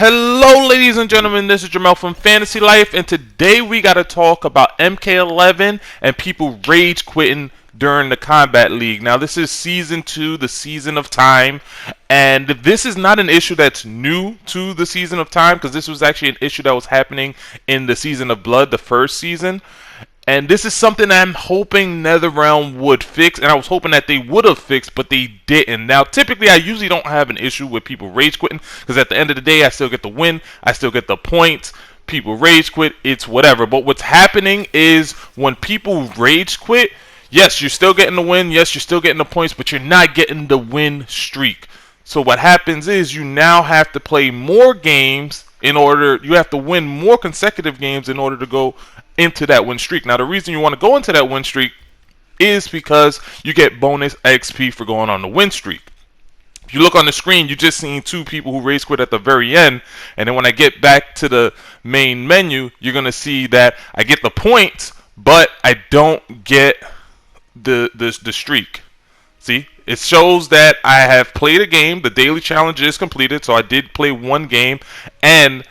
Hello ladies and gentlemen, this is Jamel from Fantasy Life, and today we got to talk about MK11 and people rage quitting during the Kombat League. Now this is Season 2, the Season of Time, and this is not an issue that's new to the Season of Time, because this was actually an issue that was happening in the Season of Blood, the first season. And this is something I'm hoping NetherRealm would fix, and I was hoping that they would have fixed, but they didn't. Now, typically, I usually don't have an issue with people rage quitting, because at the end of the day, I still get the win, I still get the points. People rage quit, it's whatever. But what's happening is when people rage quit, yes, you're still getting the win, yes, you're still getting the points, but you're not getting the win streak. So what happens is you now have to play more games you have to win more consecutive games in order to go into that win streak. Now, the reason you want to go into that win streak is because you get bonus XP for going on the win streak. If you look on the screen, you just seen two people who rage quit at the very end, and then when I get back to the main menu, you're going to see that I get the points, but I don't get the streak. See? It shows that I have played a game. The daily challenge is completed, so I did play one game. And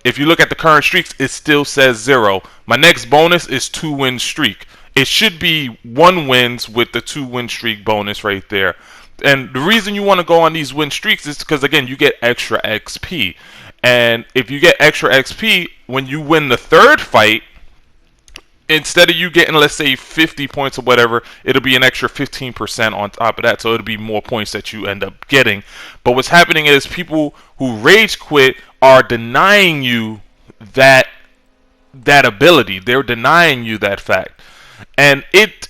if you look at the current streaks, it still says 0. My next bonus is 2-win streak. It should be 1 wins with the 2-win streak bonus right there. And the reason you want to go on these win streaks is because, again, you get extra XP. And if you get extra XP, when you win the third fight, instead of you getting, let's say, 50 points or whatever, it'll be an extra 15% on top of that. So it'll be more points that you end up getting. But what's happening is people who rage quit are denying you that ability. They're denying you that fact. And it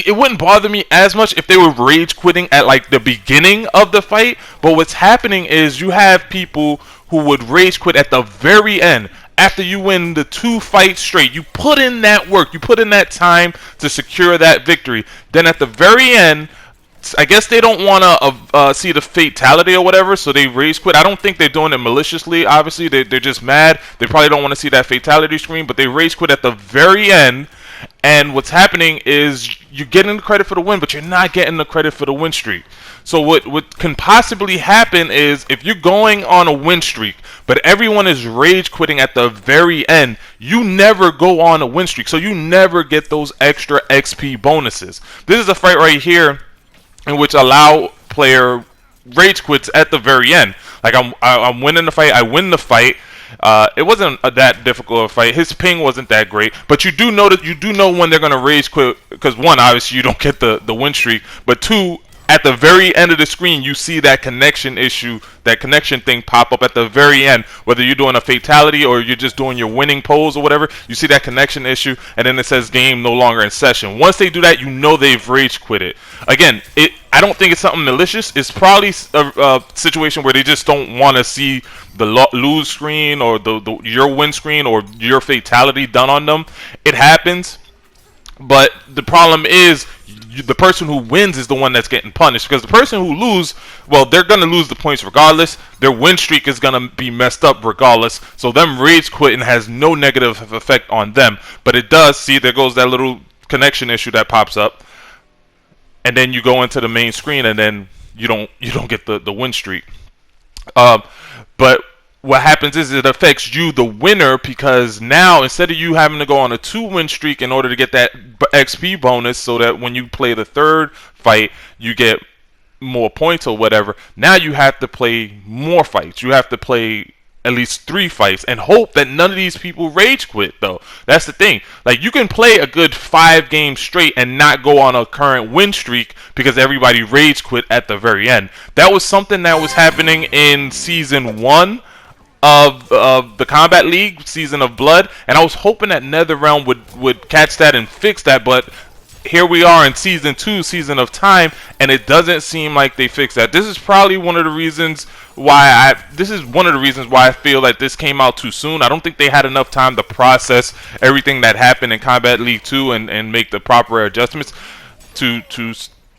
wouldn't bother me as much if they were rage quitting at like the beginning of the fight. But what's happening is you have people who would rage quit at the very end. After you win the 2 fights straight, you put in that work, you put in that time to secure that victory. Then at the very end, I guess they don't want to see the fatality or whatever, so they rage quit. I don't think they're doing it maliciously. Obviously, they're just mad. They probably don't want to see that fatality screen, but they rage quit at the very end. And what's happening is you're getting the credit for the win, but you're not getting the credit for the win streak. So what can possibly happen is if you're going on a win streak, but everyone is rage quitting at the very end, you never go on a win streak. So you never get those extra XP bonuses. This is a fight right here in which allow player rage quits at the very end. Like I'm winning the fight, I win the fight. It wasn't that difficult of a fight. His ping wasn't that great, but you do know when they're gonna rage quit, because 1, obviously you don't get the win streak, but 2, at the very end of the screen, you see that connection issue, that connection thing pop up at the very end. Whether you're doing a fatality or you're just doing your winning pose or whatever, you see that connection issue, and then it says game no longer in session. Once they do that, you know they've rage quit it. Again, I don't think it's something malicious. It's probably a situation where they just don't want to see the lose screen or your win screen or your fatality done on them. It happens, but the problem is the person who wins is the one that's getting punished, because the person who loses, well, they're going to lose the points regardless. Their win streak is going to be messed up regardless. So them rage quitting has no negative effect on them. But it does, see, there goes that little connection issue that pops up. And then you go into the main screen and then you don't get the win streak. But what happens is it affects you, the winner, because now instead of you having to go on a 2-win streak in order to get that XP bonus so that when you play the third fight you get more points or whatever, now you have to play more fights. You have to play at least 3 fights and hope that none of these people rage quit, though. That's the thing. Like, you can play a good 5 games straight and not go on a current win streak because everybody rage quit at the very end. That was something that was happening in Season 1 of the Kombat League, Season of Blood, and I was hoping that NetherRealm would catch that and fix that, but here we are in Season 2, Season of Time, and it doesn't seem like they fixed that. This is probably one of the reasons why I feel like this came out too soon. I don't think they had enough time to process everything that happened in Kombat League 2 and make the proper adjustments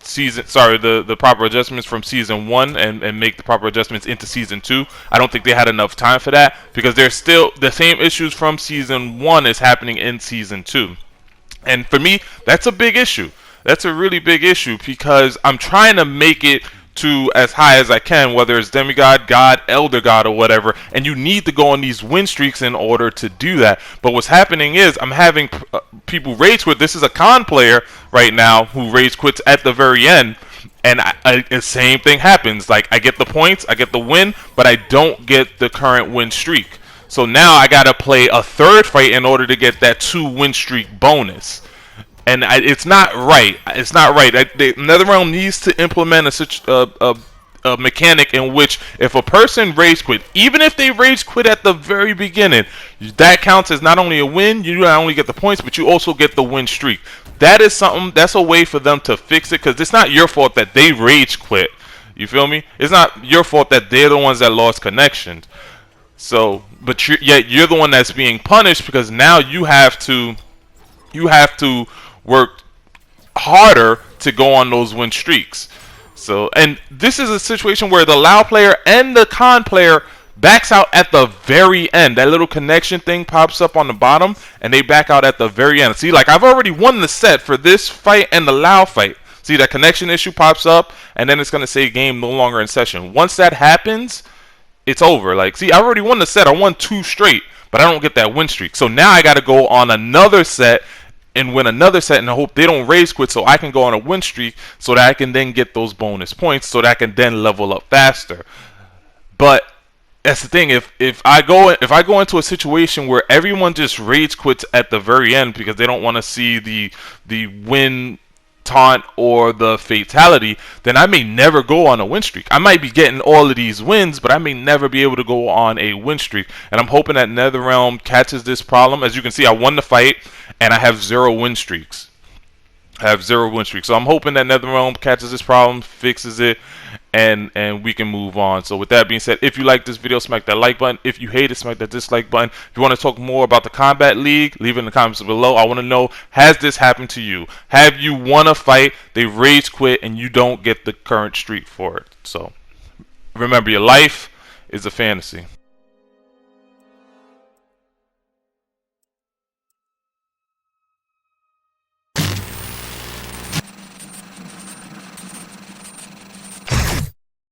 the proper adjustments from Season 1 and make the proper adjustments into Season 2. I don't think they had enough time for that, because there's still the same issues from Season 1 is happening in Season 2. And for me, that's a big issue. That's a really big issue, because I'm trying to make it to as high as I can, whether it's demigod, god, elder god, or whatever, and you need to go on these win streaks in order to do that. But what's happening is I'm having people rage quit. This is a con player right now who rage quits at the very end, and the same thing happens. Like, I get the points, I get the win, but I don't get the current win streak. So now I gotta play a third fight in order to get that 2 win streak bonus. And it's not right. It's not right. NetherRealm needs to implement a mechanic in which if a person rage quit, even if they rage quit at the very beginning, that counts as not only a win. You not only get the points, but you also get the win streak. That is something. That's a way for them to fix it, because it's not your fault that they rage quit. You feel me? It's not your fault that they're the ones that lost connections. So, but yet you're the one that's being punished, because now you have to work harder to go on those win streaks. So, and this is a situation where the Lao player and the con player backs out at the very end. That little connection thing pops up on the bottom, and they back out at the very end. See, like, I've already won the set for this fight and the Lao fight. See, that connection issue pops up, and then it's going to say game no longer in session. Once that happens, it's over. Like, see, I already won the set. I won 2 straight, but I don't get that win streak. So now I got to go on another set and win another set, and I hope they don't rage quit, so I can go on a win streak, so that I can then get those bonus points, so that I can then level up faster. But that's the thing. If I go into a situation where everyone just rage quits at the very end because they don't want to see the win taunt or the fatality, then I may never go on a win streak. I might be getting all of these wins, but I may never be able to go on a win streak. And I'm hoping that NetherRealm catches this problem. As you can see, I won the fight and I have 0 win streaks. So I'm hoping that NetherRealm catches this problem, fixes it, and we can move on. So with that being said, if you like this video, smack that like button. If you hate it, smack that dislike button. If you want to talk more about the Kombat League, leave it in the comments below. I want to know, has this happened to you? Have you won a fight, they rage quit, and you don't get the current streak for it? So remember, your life is a fantasy.